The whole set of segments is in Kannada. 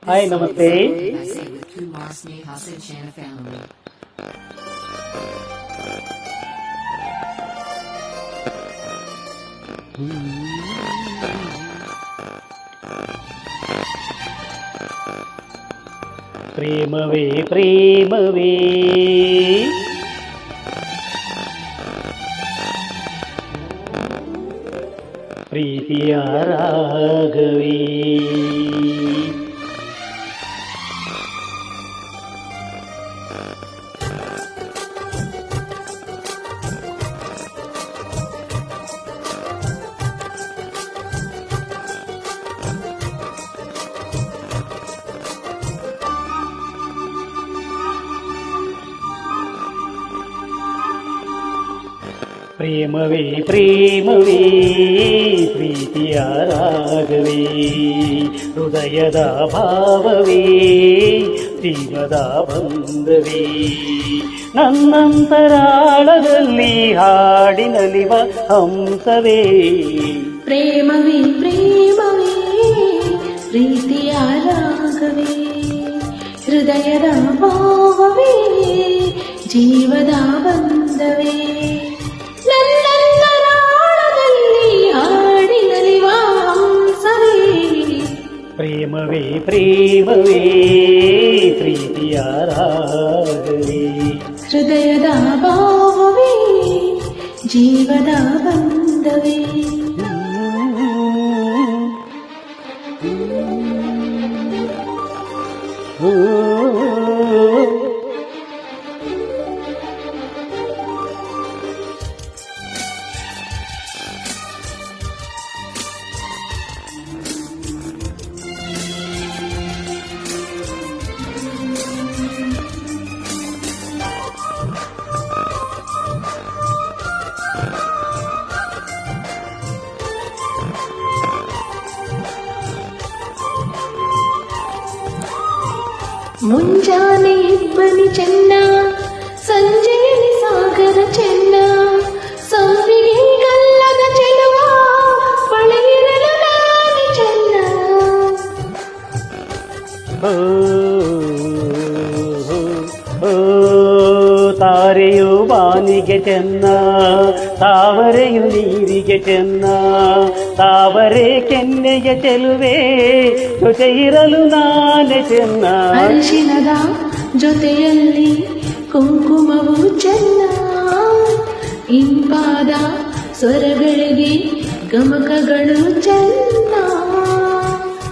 ಹಾಯ್ ನಮಸ್ತೆ. ಪ್ರೇಮವೇ ಪ್ರೇಮವೇ ಪ್ರೀತಿಯ ರಾಗವೇ ಪ್ರೇಮವೇ ಪ್ರೇಮವೇ ಪ್ರೀತಿಯ ರಾಗವೇ ಹೃದಯದ ಭಾವವೇ ಜೀವದ ಬಂಧವೇ ನನ್ನಂತರಾಳದಲ್ಲಿ ಹಾಡಿನಲಿವ ಹಂಸವೇ. ಪ್ರೇಮವೇ ಪ್ರೇಮವೇ ಪ್ರೀತಿಯ ರಾಗವೇ ಹೃದಯದ ಭಾವವೇ ಜೀವದ ಬಂಧವೇ ನನ್ನಂತರಾಳದಲ್ಲಿ ಹಾಡಿನಲಿವ ಹಂಸವೇ. ಪ್ರೇಮವೇ ಪ್ರೇಮವೇ ಪ್ರೀತಿಯ ರಾಗವೇ ಹೃದಯದ ಭಾವವೇ ಜೀವದ ಬಂಧವೇ. ಮುಂಜಾನೆ ಇಬ್ಬನಿ ಚೆನ್ನ ಸಂಜೆಯಲ್ಲಿ ಸಾಗರ ಚೆನ್ನ ಸಂಪಿಗೆ ಕಲ್ಲದ ಚೆಲುವ ಬಳಿಯಿರಲು ನಾನೇ ಚೆನ್ನ. ತಾರೆಯು ಬಾನಿಗೆ ಚೆನ್ನ ತಾವರೆಯು ನೀರಿಗೆ ಚೆನ್ನ ತಾವರೆ ಕೆನ್ನೆಯ ಚೆಲುವೆ ಜೊತೆ ಇರಲು ನಾನೇ ಚೆನ್ನ. ಅರಿಶಿನದ ಜೊತೆಯಲ್ಲಿ ಕುಂಕುಮವು ಚೆನ್ನ ಇಂಪಾದ ಸ್ವರಗಳಿಗೆ ಗಮಕಗಳು ಚೆನ್ನ.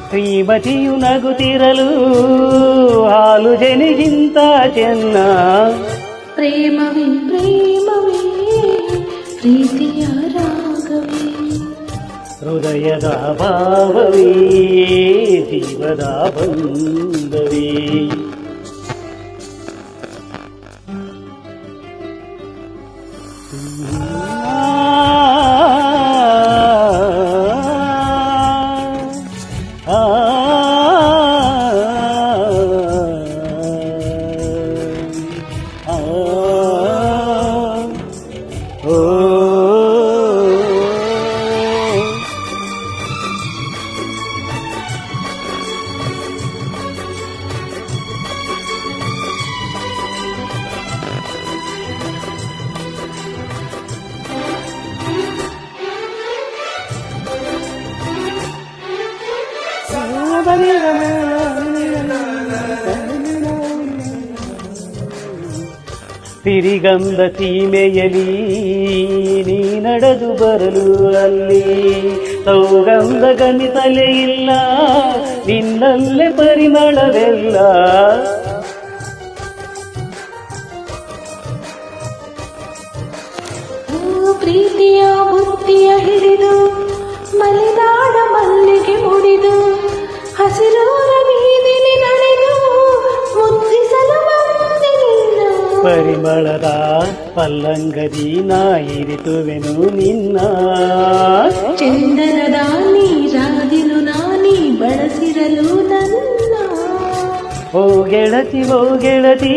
ಶ್ರೀಮತಿಯು ನಗುತ್ತಿರಲು ಹಾಲು ಜನಿಗಿಂತ ಚೆನ್ನ. ಪ್ರೇಮವೇ ಪ್ರೇಮವೇ ಪ್ರೀತಿಯ ರಾಗವೇ ಹೃದಯದ ಭಾವವೇ ಜೀವದ ಬಂಧವೇ. ಸಿರಿಗಂಧ ಸೀಮೆಯಲಿ ನೀ ನಡೆದು ಬರಲು ಅಲ್ಲಿ ಸೌಗಂಧ ಗಮಿಸಲೇ ಇಲ್ಲ ನಿನ್ನಲ್ಲೇ ಪರಿಮಳವೆಲ್ಲ. ಪ್ರೀತಿಯ ಬುತ್ತಿಯ ಹಿಡಿದು ಮಲೆನಾಡ ಮಲ್ಲಿಗೆ ಮುಡಿದು ಹಸಿರೂರ ಬೀದಿಲಿ ನಡೆದು ಮುದ್ದಿಸಲು ಬಂದಿಲ್ಲ. ಪರಿಮಳದ ಪಲ್ಲಂಗದಿ ನಾ ಇರಿಸುವೆನು ನಿನ್ನ ಚಂದನದ ನೀರಾದಿಲು ನಾನೀ ಬಳಸಿರಲು ನನ್ನ. ಓ ಗೆಳತಿ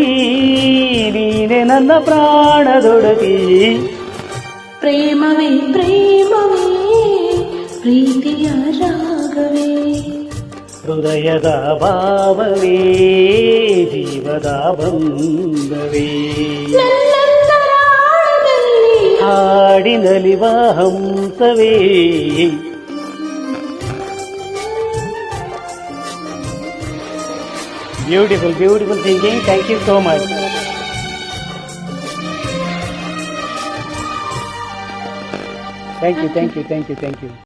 ನೀನೆ ನನ್ನ ಪ್ರಾಣದೊಡತಿ. ಪ್ರೇಮವೇ ಪ್ರೇಮವೇ ಪ್ರೀತಿಯ ರಾಗವೇ ಹೃದಯದ ಭಾವವೇ ಜೀವದ ಬಂಧವೇ ನನ್ನಂತರಾಳದಲ್ಲಿ ಹಾಡಿನಲಿವ ಹಂಸವೇ beautiful beautiful thinking thank you so much thank you thank you thank you thank you